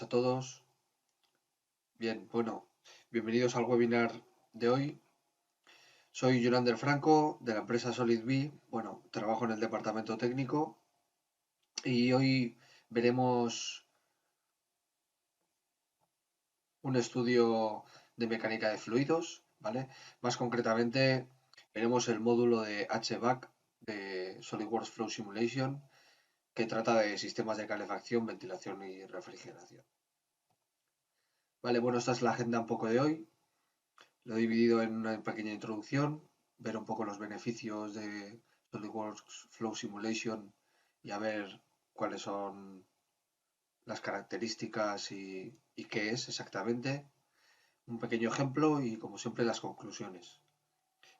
días a todos. Bien, bueno, bienvenidos al webinar de hoy. Soy Yolander Franco de la empresa SolidB. Bueno, trabajo en el departamento técnico y hoy veremos un estudio de mecánica de fluidos, ¿vale? Más concretamente, veremos el módulo de HVAC de SolidWorks Flow Simulation que trata de sistemas de calefacción, ventilación y refrigeración. Vale, bueno, esta es la agenda un poco de hoy. Lo he dividido en una pequeña introducción, ver un poco los beneficios de SolidWorks Flow Simulation y a ver cuáles son las características y qué es exactamente. Un pequeño ejemplo y, como siempre, las conclusiones.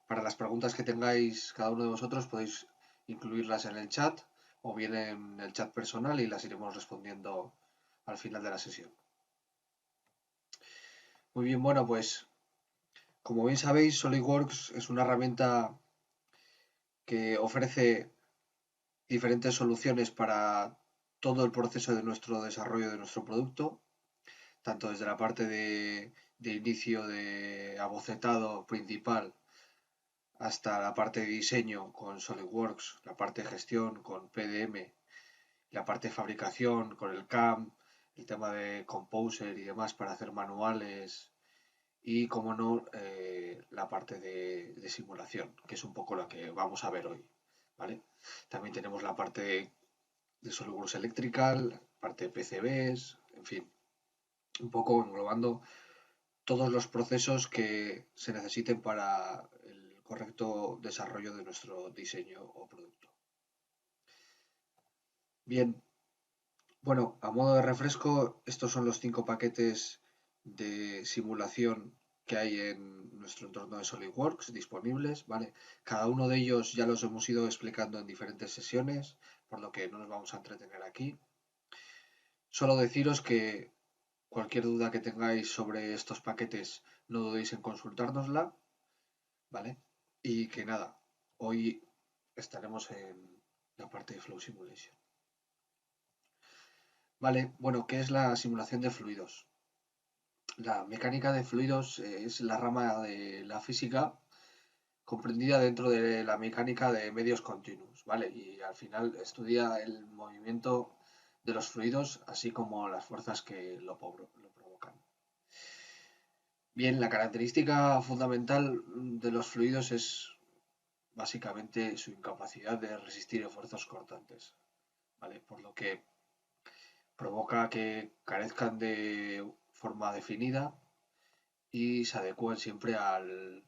Para las preguntas que tengáis cada uno de vosotros podéis incluirlas en el chat o bien en el chat personal y las iremos respondiendo al final de la sesión. Muy bien, bueno, pues como bien sabéis, SolidWorks es una herramienta que ofrece diferentes soluciones para todo el proceso de nuestro desarrollo de nuestro producto, tanto desde la parte de inicio de abocetado principal hasta la parte de diseño con SolidWorks, la parte de gestión con PDM, la parte de fabricación con el CAM, el tema de Composer y demás para hacer manuales y, como no, la parte de simulación, que es un poco la que vamos a ver hoy, ¿vale? También tenemos la parte de SolidWorks Electrical, parte de PCBs, en fin, un poco englobando todos los procesos que se necesiten para el correcto desarrollo de nuestro diseño o producto. Bien, bueno, a modo de refresco, estos son los 5 paquetes de simulación que hay en nuestro entorno de SolidWorks disponibles, ¿vale? Cada uno de ellos ya los hemos ido explicando en diferentes sesiones, por lo que no nos vamos a entretener aquí. Solo deciros que cualquier duda que tengáis sobre estos paquetes no dudéis en consultárnosla, ¿vale? Y que nada, hoy estaremos en la parte de Flow Simulation. Vale, bueno, ¿qué es la simulación de fluidos? La mecánica de fluidos es la rama de la física comprendida dentro de la mecánica de medios continuos, ¿vale? Y al final estudia el movimiento de los fluidos, así como las fuerzas que lo provocan. Bien, la característica fundamental de los fluidos es básicamente su incapacidad de resistir esfuerzos cortantes, ¿vale? Por lo que provoca que carezcan de forma definida y se adecúen siempre al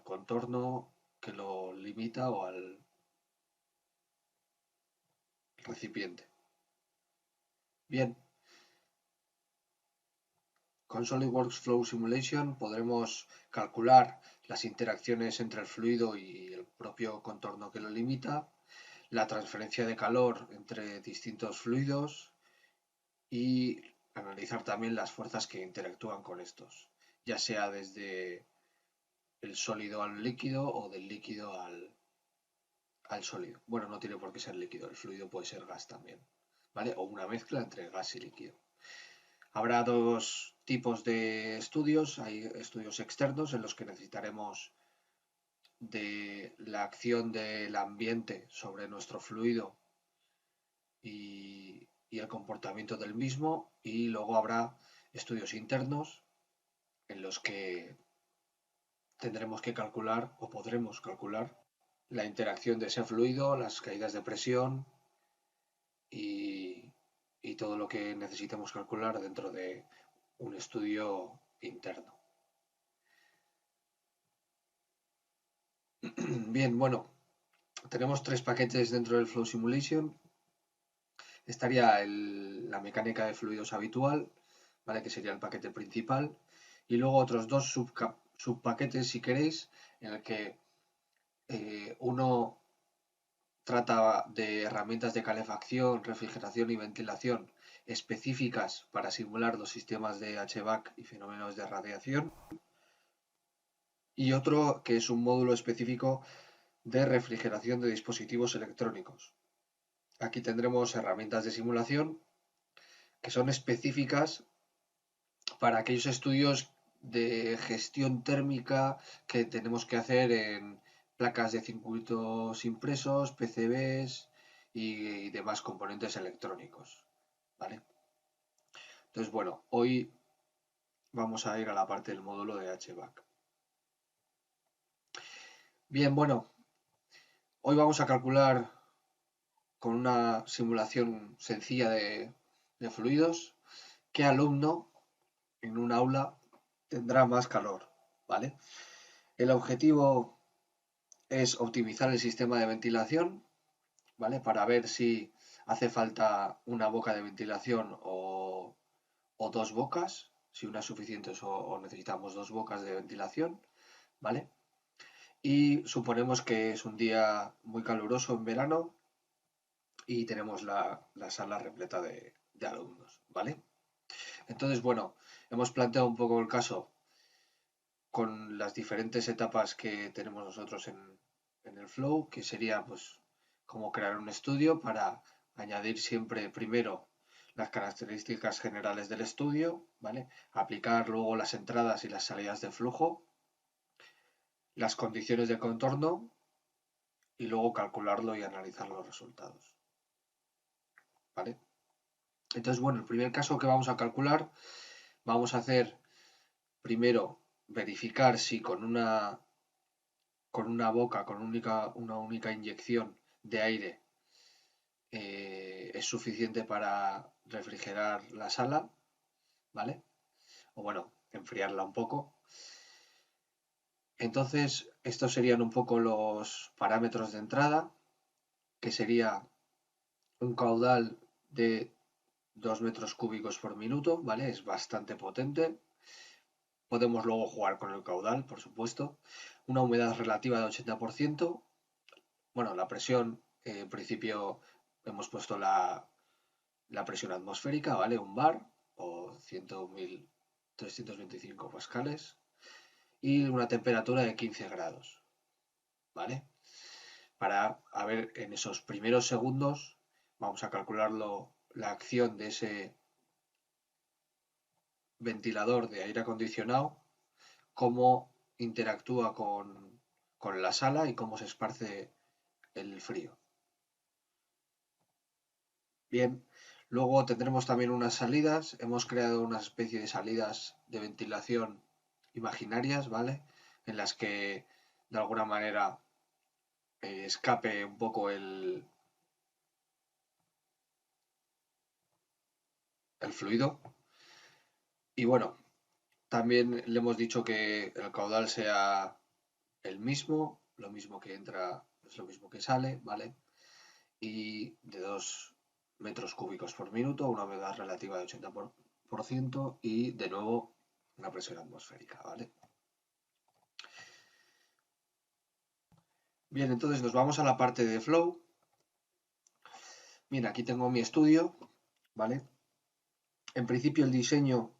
contorno que lo limita o al recipiente. Bien, con SolidWorks Flow Simulation podremos calcular las interacciones entre el fluido y el propio contorno que lo limita, la transferencia de calor entre distintos fluidos y analizar también las fuerzas que interactúan con estos, ya sea desde el sólido al líquido o del líquido al sólido. Bueno, no tiene por qué ser líquido, el fluido puede ser gas también, ¿vale? O una mezcla entre gas y líquido. Habrá dos tipos de estudios. Hay estudios externos en los que necesitaremos de la acción del ambiente sobre nuestro fluido y el comportamiento del mismo. Y luego habrá estudios internos en los que tendremos que calcular o podremos calcular la interacción de ese fluido, las caídas de presión y, y todo lo que necesitemos calcular dentro de un estudio interno. Bien, bueno, tenemos 3 paquetes dentro del Flow Simulation. Estaría la mecánica de fluidos habitual, ¿vale? Que sería el paquete principal. Y luego otros 2 subpaquetes, si queréis, en el que uno trata de herramientas de calefacción, refrigeración y ventilación específicas para simular los sistemas de HVAC y fenómenos de radiación. Y otro que es un módulo específico de refrigeración de dispositivos electrónicos. Aquí tendremos herramientas de simulación que son específicas para aquellos estudios de gestión térmica que tenemos que hacer en placas de circuitos impresos, PCBs y demás componentes electrónicos, ¿vale? Entonces, bueno, hoy vamos a ir a la parte del módulo de HVAC. Bien, bueno, hoy vamos a calcular con una simulación sencilla de fluidos qué alumno en un aula tendrá más calor, ¿vale? El objetivo es optimizar el sistema de ventilación, ¿vale? Para ver si hace falta una boca de ventilación o dos bocas, si una es suficiente o necesitamos dos bocas de ventilación, ¿vale? Y suponemos que es un día muy caluroso en verano y tenemos la sala repleta de alumnos, ¿vale? Entonces, bueno, hemos planteado un poco el caso con las diferentes etapas que tenemos nosotros en el Flow, que sería pues como crear un estudio para añadir siempre primero las características generales del estudio, ¿vale? Aplicar luego las entradas y las salidas de flujo, las condiciones de contorno y luego calcularlo y analizar los resultados, ¿vale? Entonces, bueno, el primer caso que vamos a calcular, vamos a hacer primero verificar si con una boca, con una única inyección de aire es suficiente para refrigerar la sala, ¿vale? O bueno, enfriarla un poco. Entonces, estos serían un poco los parámetros de entrada, que sería un caudal de 2 metros cúbicos por minuto, ¿vale? Es bastante potente. Podemos luego jugar con el caudal, por supuesto. Una humedad relativa de 80%. Bueno, la presión, en principio hemos puesto la presión atmosférica, ¿vale? Un bar o 100.325 pascales y una temperatura de 15 grados, ¿vale? Para, a ver, en esos primeros segundos vamos a calcularlo, la acción de ese ventilador de aire acondicionado, cómo interactúa con la sala y cómo se esparce el frío. Bien, luego tendremos también unas salidas. Hemos creado una especie de salidas de ventilación imaginarias, ¿vale? En las que de alguna manera escape un poco el fluido. Y bueno, también le hemos dicho que el caudal sea el mismo, lo mismo que entra es lo mismo que sale, ¿vale? Y de 2 metros cúbicos por minuto, una humedad relativa de 80% y de nuevo una presión atmosférica, ¿vale? Bien, entonces nos vamos a la parte de Flow. Bien, aquí tengo mi estudio, ¿vale? En principio el diseño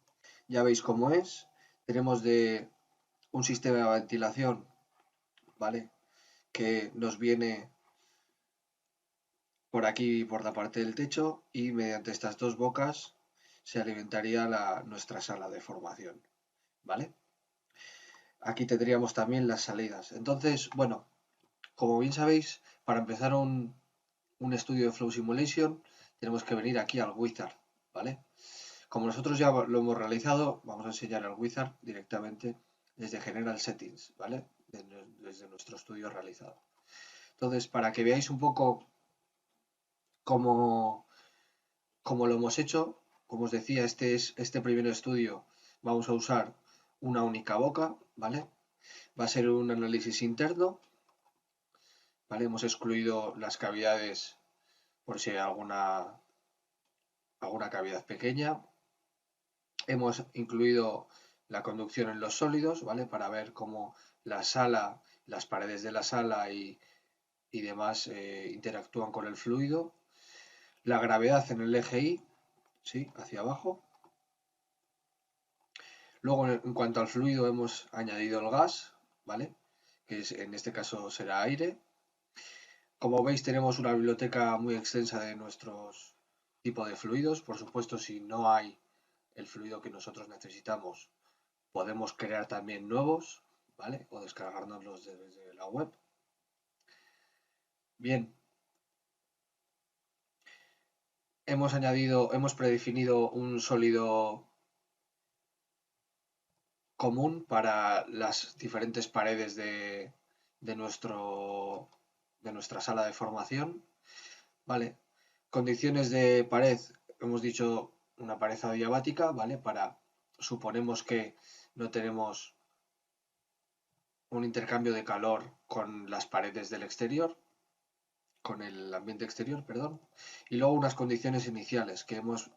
ya veis cómo es. Tenemos de un sistema de ventilación, ¿vale? Que nos viene por aquí, por la parte del techo, y mediante estas dos bocas se alimentaría nuestra sala de formación, ¿vale? Aquí tendríamos también las salidas. Entonces, bueno, como bien sabéis, para empezar un estudio de Flow Simulation, tenemos que venir aquí al Wizard, ¿vale? Como nosotros ya lo hemos realizado, vamos a enseñar el Wizard directamente desde General Settings, ¿vale? Desde nuestro estudio realizado. Entonces, para que veáis un poco cómo, cómo lo hemos hecho, como os decía, este primer estudio vamos a usar una única boca, ¿vale? Va a ser un análisis interno, ¿vale? Hemos excluido las cavidades por si hay alguna cavidad pequeña. Hemos incluido la conducción en los sólidos, ¿vale? Para ver cómo la sala, las paredes de la sala y demás interactúan con el fluido. La gravedad en el eje Y, ¿sí? Hacia abajo. Luego, en cuanto al fluido, hemos añadido el gas, ¿vale? Que en este caso será aire. Como veis, tenemos una biblioteca muy extensa de nuestros tipo de fluidos. Por supuesto, si no hay el fluido que nosotros necesitamos, podemos crear también nuevos, ¿vale? O descargárnoslos desde la web. Bien, hemos predefinido un sólido común para las diferentes paredes de nuestra sala de formación, ¿vale? Condiciones de pared, hemos dicho una pared adiabática, ¿vale? Suponemos que no tenemos un intercambio de calor con las paredes del exterior, con el ambiente exterior, perdón. Y luego unas condiciones iniciales, que hemos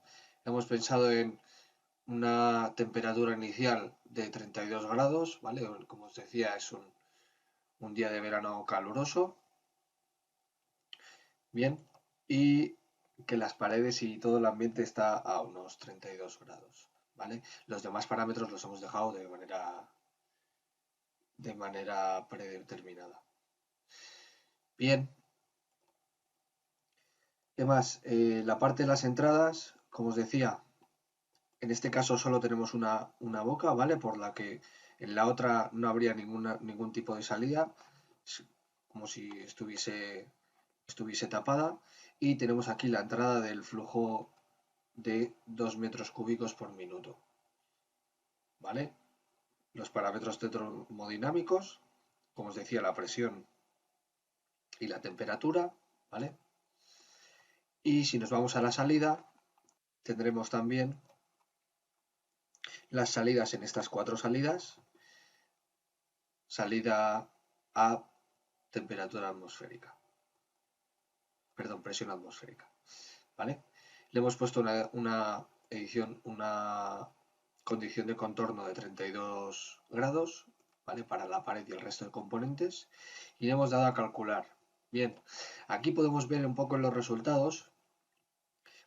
pensado en una temperatura inicial de 32 grados, ¿vale? Como os decía, es un día de verano caluroso. Bien, y que las paredes y todo el ambiente está a unos 32 grados, ¿vale? Los demás parámetros los hemos dejado de manera predeterminada. Bien, ¿qué más? La parte de las entradas, como os decía, en este caso solo tenemos una boca, ¿vale? Por la que en la otra no habría ningún tipo de salida, como si estuviese tapada. Y tenemos aquí la entrada del flujo de 2 metros cúbicos por minuto, ¿vale? Los parámetros termodinámicos, como os decía, la presión y la temperatura, ¿vale? Y si nos vamos a la salida, tendremos también las salidas en estas 4 salidas. Salida a temperatura atmosférica, perdón, presión atmosférica, ¿vale? Le hemos puesto una condición de contorno de 32 grados, ¿vale? Para la pared y el resto de componentes, y le hemos dado a calcular. Bien, aquí podemos ver un poco en los resultados.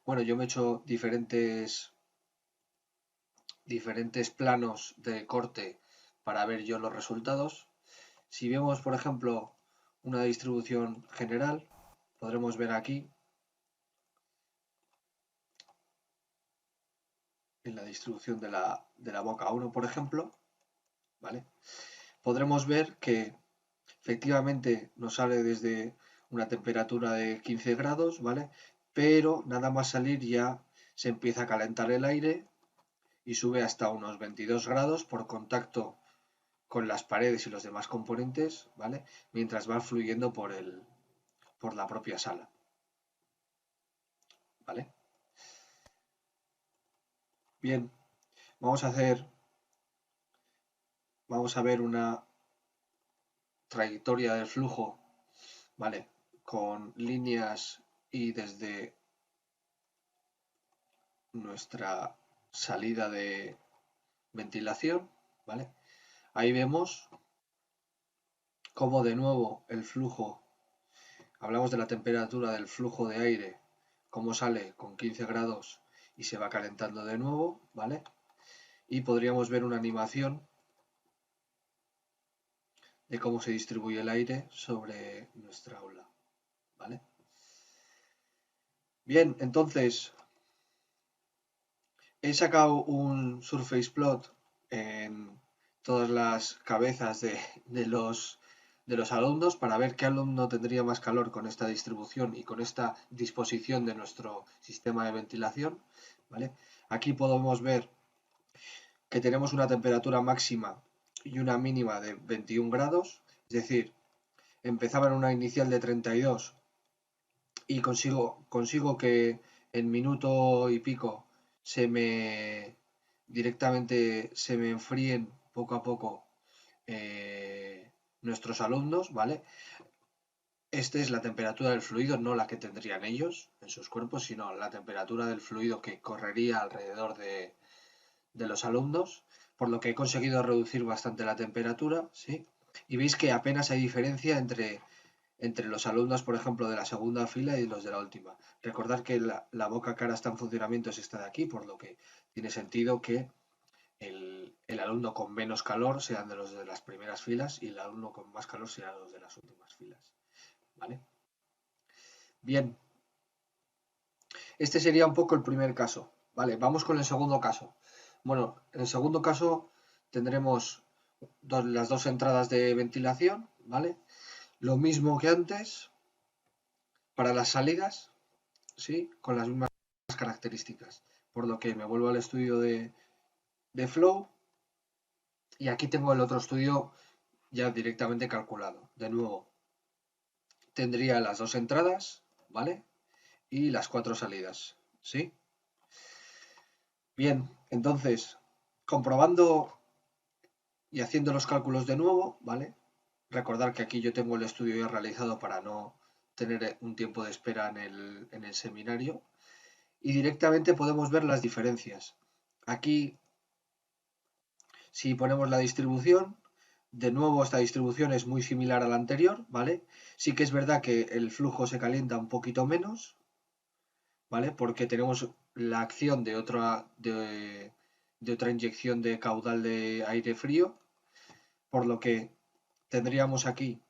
Bueno, yo me he hecho diferentes planos de corte para ver yo los resultados. Si vemos, por ejemplo, una distribución general, podremos ver aquí, en la distribución de la boca 1, por ejemplo, ¿vale? Podremos ver que efectivamente nos sale desde una temperatura de 15 grados, ¿vale? Pero nada más salir ya se empieza a calentar el aire y sube hasta unos 22 grados por contacto con las paredes y los demás componentes, ¿vale? Mientras va fluyendo por la propia sala, ¿vale? Bien, vamos a ver una trayectoria del flujo, ¿vale? Con líneas y desde nuestra salida de ventilación, ¿vale? Ahí vemos cómo de nuevo el flujo, hablamos de la temperatura del flujo de aire, cómo sale con 15 grados y se va calentando de nuevo, ¿vale? Y podríamos ver una animación de cómo se distribuye el aire sobre nuestra aula, ¿vale? Bien, entonces he sacado un surface plot en todas las cabezas de los alumnos para ver qué alumno tendría más calor con esta distribución y con esta disposición de nuestro sistema de ventilación, ¿vale? Aquí podemos ver que tenemos una temperatura máxima y una mínima de 21 grados, es decir, empezaba en una inicial de 32 y consigo que en minuto y pico directamente se me enfríen poco a poco nuestros alumnos, ¿vale? Esta es la temperatura del fluido, no la que tendrían ellos en sus cuerpos, sino la temperatura del fluido que correría alrededor de los alumnos, por lo que he conseguido reducir bastante la temperatura, ¿sí? Y veis que apenas hay diferencia entre los alumnos, por ejemplo, de la segunda fila y los de la última. Recordad que la boca cara está en funcionamiento, es esta de aquí, por lo que tiene sentido que el alumno con menos calor sean de los de las primeras filas y el alumno con más calor sean los de las últimas filas. ¿Vale? Bien. Este sería un poco el primer caso. Vale, vamos con el segundo caso. Bueno, en el segundo caso tendremos las dos entradas de ventilación, ¿vale? Lo mismo que antes para las salidas, ¿sí? Con las mismas características. Por lo que me vuelvo al estudio de Flow y aquí tengo el otro estudio ya directamente calculado. De nuevo, tendría las dos entradas, ¿vale? Y las 4 salidas, ¿sí? Bien, entonces, comprobando y haciendo los cálculos de nuevo, ¿vale? Recordar que aquí yo tengo el estudio ya realizado para no tener un tiempo de espera en el seminario. Y directamente podemos ver las diferencias. Aquí, si ponemos la distribución, de nuevo esta distribución es muy similar a la anterior, ¿vale? Sí que es verdad que el flujo se calienta un poquito menos, ¿vale? Porque tenemos la acción de otra inyección de caudal de aire frío, por lo que tendríamos aquí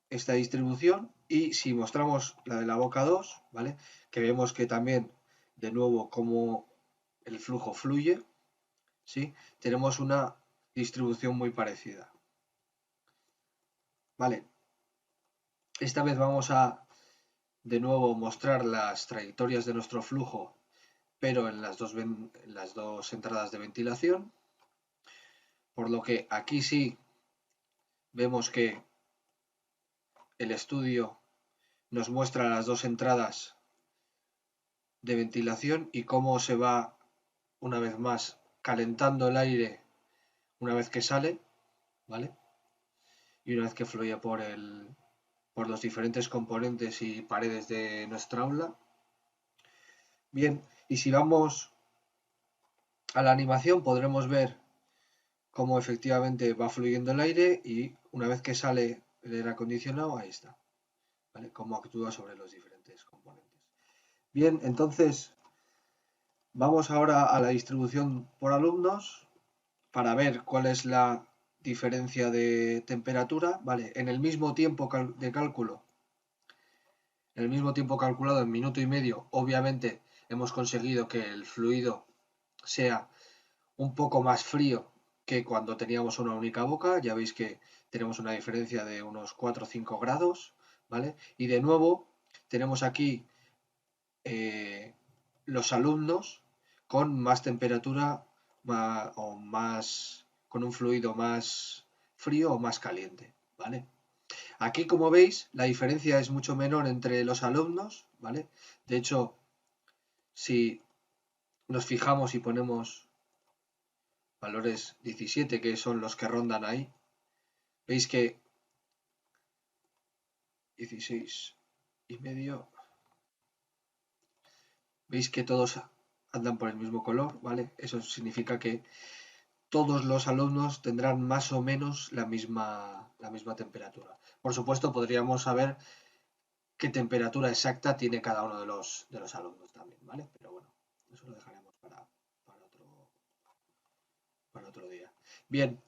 esta distribución y si mostramos la de la boca 2, ¿vale? Que vemos que también, de nuevo, como el flujo fluye, ¿sí? Tenemos una distribución muy parecida. Vale, esta vez vamos a, de nuevo, mostrar las trayectorias de nuestro flujo, pero en las dos entradas de ventilación, por lo que aquí sí vemos que el estudio nos muestra las dos entradas de ventilación y cómo se va una vez más calentando el aire una vez que sale, ¿vale? Y una vez que fluye por los diferentes componentes y paredes de nuestra aula. Bien, y si vamos a la animación podremos ver cómo efectivamente va fluyendo el aire y una vez que sale el aire acondicionado, ahí está, ¿vale? Cómo actúa sobre los diferentes componentes. Bien, entonces vamos ahora a la distribución por alumnos para ver cuál es la diferencia de temperatura, ¿vale? En el mismo tiempo de cálculo, en el mismo tiempo calculado en minuto y medio, obviamente hemos conseguido que el fluido sea un poco más frío que cuando teníamos una única boca. Ya veis que tenemos una diferencia de unos 4 o 5 grados, ¿vale? Y de nuevo tenemos aquí los alumnos con más temperatura o más, con un fluido más frío o más caliente, ¿vale? Aquí, como veis, la diferencia es mucho menor entre los alumnos, ¿vale? De hecho, si nos fijamos y ponemos valores 17, que son los que rondan ahí, veis que 16 y medio, veis que todos andan por el mismo color, ¿vale? Eso significa que todos los alumnos tendrán más o menos la misma temperatura. Por supuesto, podríamos saber qué temperatura exacta tiene cada uno de los alumnos también, ¿vale? Pero bueno, eso lo dejaremos para otro día. Bien,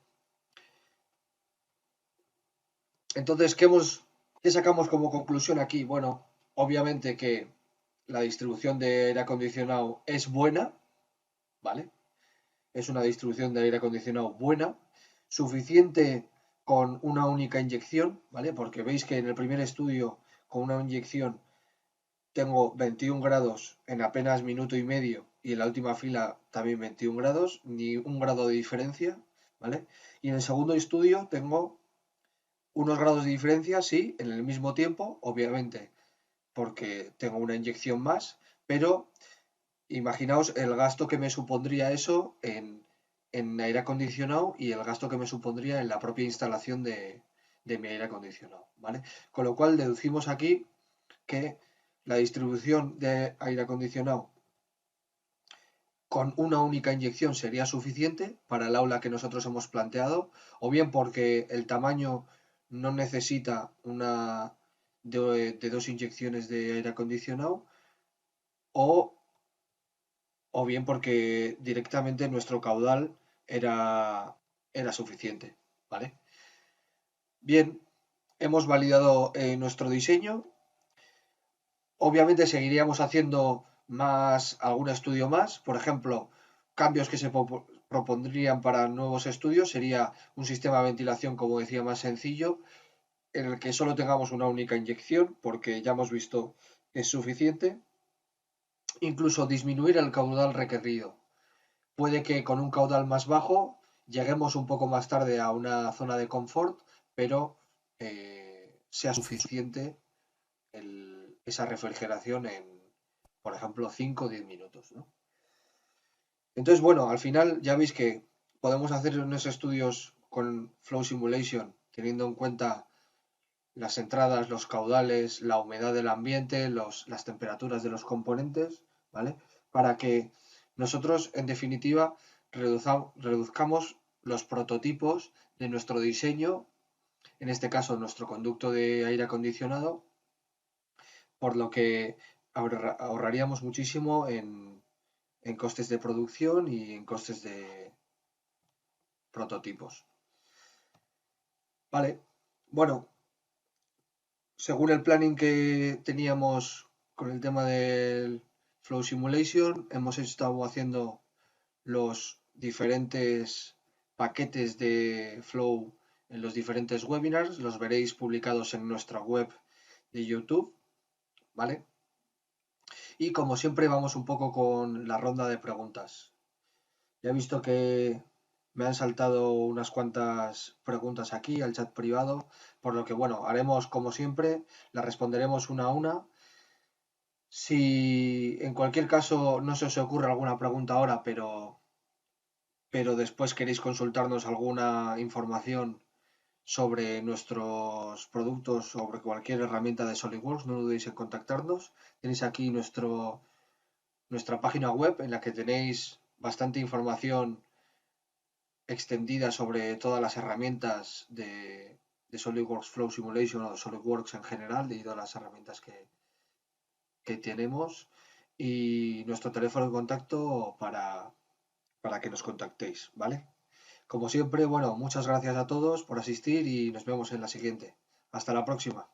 entonces, ¿qué sacamos como conclusión aquí? Bueno, obviamente que la distribución de aire acondicionado es buena, ¿vale? Es una distribución de aire acondicionado buena, suficiente con una única inyección, ¿vale? Porque veis que en el primer estudio con una inyección tengo 21 grados en apenas minuto y medio y en la última fila también 21 grados, ni un grado de diferencia, ¿vale? Y en el segundo estudio tengo unos grados de diferencia, sí, en el mismo tiempo, obviamente, porque tengo una inyección más, pero imaginaos el gasto que me supondría eso en aire acondicionado y el gasto que me supondría en la propia instalación de mi aire acondicionado, ¿vale? Con lo cual deducimos aquí que la distribución de aire acondicionado con una única inyección sería suficiente para el aula que nosotros hemos planteado, o bien porque el tamaño no necesita de dos inyecciones de aire acondicionado, o o bien porque directamente nuestro caudal era suficiente, ¿vale? Bien, hemos validado nuestro diseño. Obviamente seguiríamos haciendo algún estudio más. Por ejemplo, cambios que se propondrían para nuevos estudios sería un sistema de ventilación, como decía, más sencillo, en el que solo tengamos una única inyección, porque ya hemos visto que es suficiente. Incluso disminuir el caudal requerido. Puede que con un caudal más bajo lleguemos un poco más tarde a una zona de confort, pero sea suficiente esa refrigeración en, por ejemplo, 5 o 10 minutos, ¿no? Entonces, bueno, al final ya veis que podemos hacer unos estudios con Flow Simulation teniendo en cuenta las entradas, los caudales, la humedad del ambiente, las temperaturas de los componentes, ¿vale? Para que nosotros, en definitiva, reduzcamos los prototipos de nuestro diseño, en este caso nuestro conducto de aire acondicionado, por lo que ahorraríamos muchísimo en costes de producción y en costes de prototipos. Vale, bueno, según el planning que teníamos con el tema del Flow Simulation, hemos estado haciendo los diferentes paquetes de Flow en los diferentes webinars, los veréis publicados en nuestra web de YouTube, ¿vale? Y como siempre vamos un poco con la ronda de preguntas. Ya he visto que me han saltado unas cuantas preguntas aquí al chat privado, por lo que bueno, haremos como siempre, las responderemos una a una. Si en cualquier caso no se os ocurre alguna pregunta ahora, pero después queréis consultarnos alguna información sobre nuestros productos, sobre cualquier herramienta de SolidWorks, no dudéis en contactarnos. Tenéis aquí nuestra página web en la que tenéis bastante información extendida sobre todas las herramientas de SolidWorks Flow Simulation o de SolidWorks en general, de todas las herramientas que tenemos y nuestro teléfono de contacto para que nos contactéis, ¿vale? Como siempre, bueno, muchas gracias a todos por asistir y nos vemos en la siguiente. Hasta la próxima.